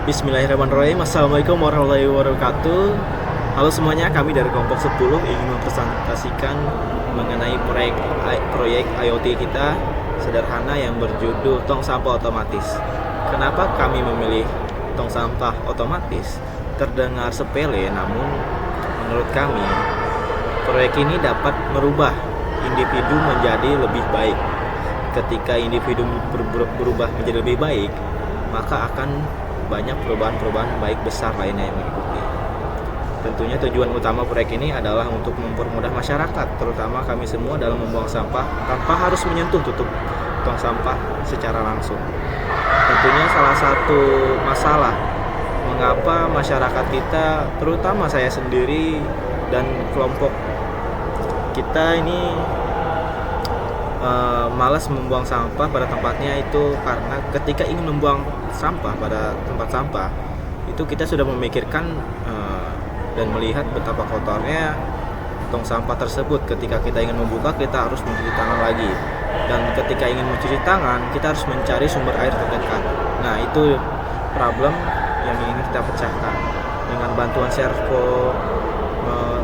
Bismillahirrahmanirrahim. Assalamualaikum warahmatullahi wabarakatuh. Halo semuanya, kami dari kelompok 10 ingin mempresentasikan mengenai proyek IoT kita sederhana yang berjudul tong sampah otomatis. Kenapa kami memilih tong sampah otomatis? Terdengar sepele, namun menurut kami proyek ini dapat merubah individu menjadi lebih baik. Ketika individu berubah menjadi lebih baik, maka akan banyak perubahan-perubahan baik besar lainnya yang mengikuti. Tentunya tujuan utama proyek ini adalah untuk mempermudah masyarakat, terutama kami semua dalam membuang sampah tanpa harus menyentuh tutup tong sampah secara langsung. Tentunya salah satu masalah mengapa masyarakat kita, terutama saya sendiri dan kelompok kita ini malas membuang sampah pada tempatnya, itu karena ketika ingin membuang sampah pada tempat sampah itu kita sudah memikirkan dan melihat betapa kotornya tong sampah tersebut. Ketika kita ingin membuka, kita harus mencuci tangan lagi, dan ketika ingin mencuci tangan kita harus mencari sumber air terdekat. Nah, itu problem yang ingin kita pecahkan dengan bantuan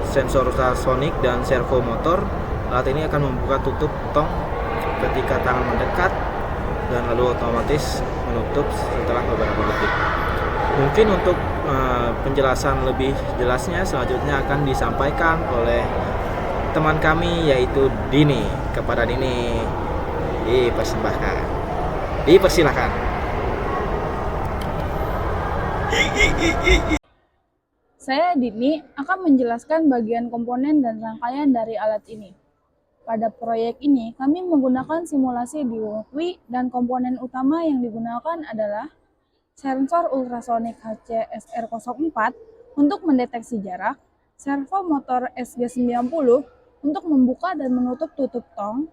sensor ultrasonik dan servo motor. Alat ini akan membuka tutup tong ketika tangan mendekat dan lalu otomatis menutup setelah beberapa detik. Mungkin untuk penjelasan lebih jelasnya selanjutnya akan disampaikan oleh teman kami, yaitu Dini. Kepada Dini dipersilahkan. Saya Dini akan menjelaskan bagian komponen dan rangkaian dari alat ini. Pada proyek ini, kami menggunakan simulasi di Walkway dan komponen utama yang digunakan adalah sensor ultrasonik HCSR04 untuk mendeteksi jarak, servo motor SG90 untuk membuka dan menutup tutup tong,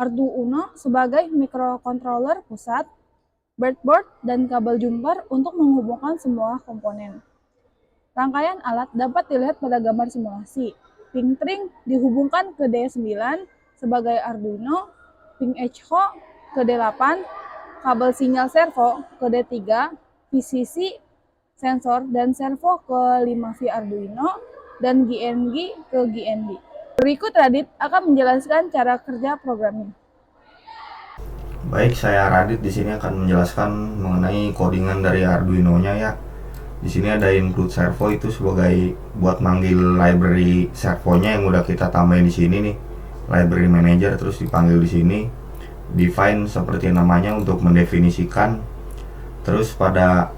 Arduino sebagai microcontroller pusat, breadboard, dan kabel jumper untuk menghubungkan semua komponen. Rangkaian alat dapat dilihat pada gambar simulasi. Pin string dihubungkan ke D9 sebagai Arduino, pin echo ke D8, kabel sinyal servo ke D3, VCC, sensor dan servo ke 5V Arduino, dan GND ke GND. Berikut Radit akan menjelaskan cara kerja program ini. Baik, saya Radit di sini akan menjelaskan mengenai codingan dari Arduino-nya ya. Di sini ada include servo, itu sebagai buat manggil library servonya yang udah kita tambahin di sini nih. Library manager terus dipanggil di sini. Define seperti namanya untuk mendefinisikan. Terus pada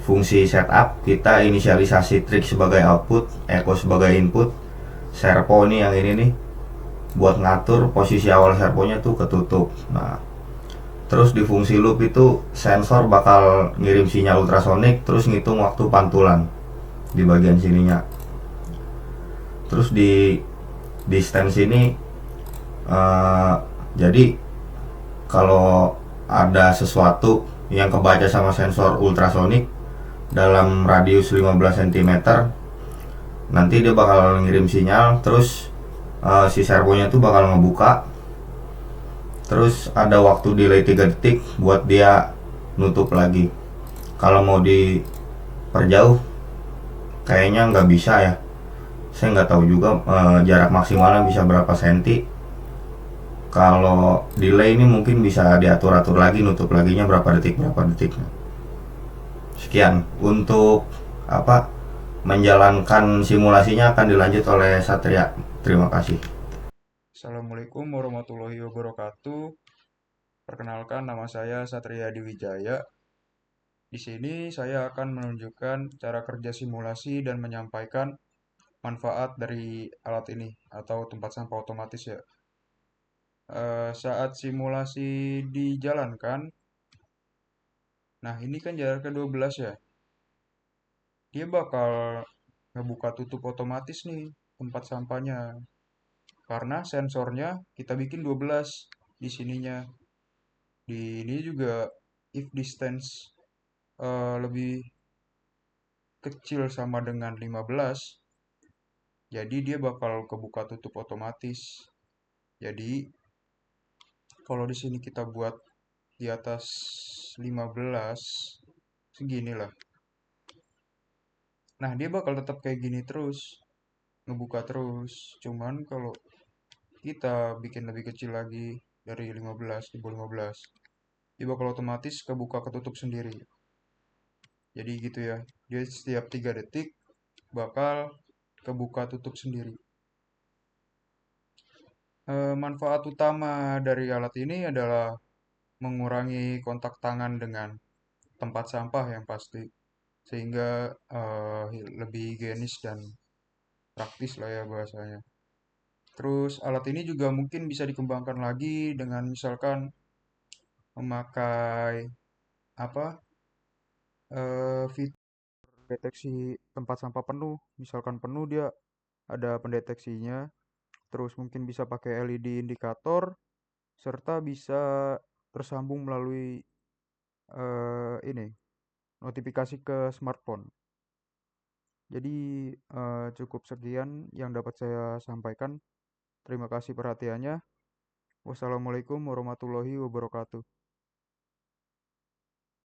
fungsi setup kita inisialisasi trig sebagai output, echo sebagai input. Servo ini yang ini nih buat ngatur posisi awal servonya tuh ketutup. Nah, terus di fungsi loop itu sensor bakal ngirim sinyal ultrasonik terus ngitung waktu pantulan di bagian sininya. Terus di distance ini jadi kalau ada sesuatu yang kebaca sama sensor ultrasonik dalam radius 15 cm, nanti dia bakal ngirim sinyal, terus si servonya tuh bakal ngebuka. Terus ada waktu delay 3 detik buat dia nutup lagi. Kalau mau diperjauh kayaknya nggak bisa ya. Saya nggak tahu juga jarak maksimalnya bisa berapa senti. Kalau delay ini mungkin bisa diatur-atur lagi, nutup laginya berapa detik. Sekian untuk menjalankan simulasinya akan dilanjut oleh Satria. Terima kasih. Assalamualaikum warahmatullahi wabarakatuh. Perkenalkan, nama saya Satria Diwijaya. Di sini saya akan menunjukkan cara kerja simulasi dan menyampaikan manfaat dari alat ini atau tempat sampah otomatis ya. Saat simulasi dijalankan, nah ini kan jaraknya 12 ya. Dia bakal ngebuka tutup otomatis nih tempat sampahnya. Karena sensornya kita bikin 12 di sininya. Di ini juga if distance lebih kecil sama dengan 15, jadi dia bakal kebuka tutup otomatis. Jadi kalau di sini kita buat di atas 15, segini lah. Nah, dia bakal tetap kayak gini terus, ngebuka terus. Cuman kalau kita bikin lebih kecil lagi dari 15 di bawah 15, dia bakal otomatis kebuka ketutup sendiri. Jadi gitu ya. Dia setiap 3 detik bakal kebuka tutup sendiri. Manfaat utama dari alat ini adalah mengurangi kontak tangan dengan tempat sampah yang pasti, sehingga lebih higienis dan praktis lah ya bahasanya. Terus alat ini juga mungkin bisa dikembangkan lagi dengan misalkan memakai apa fitur deteksi tempat sampah penuh. Misalkan penuh dia ada pendeteksinya. Terus mungkin bisa pakai LED indikator serta bisa tersambung melalui ini notifikasi ke smartphone. Jadi cukup sekian yang dapat saya sampaikan. Terima kasih perhatiannya. Wassalamualaikum warahmatullahi wabarakatuh.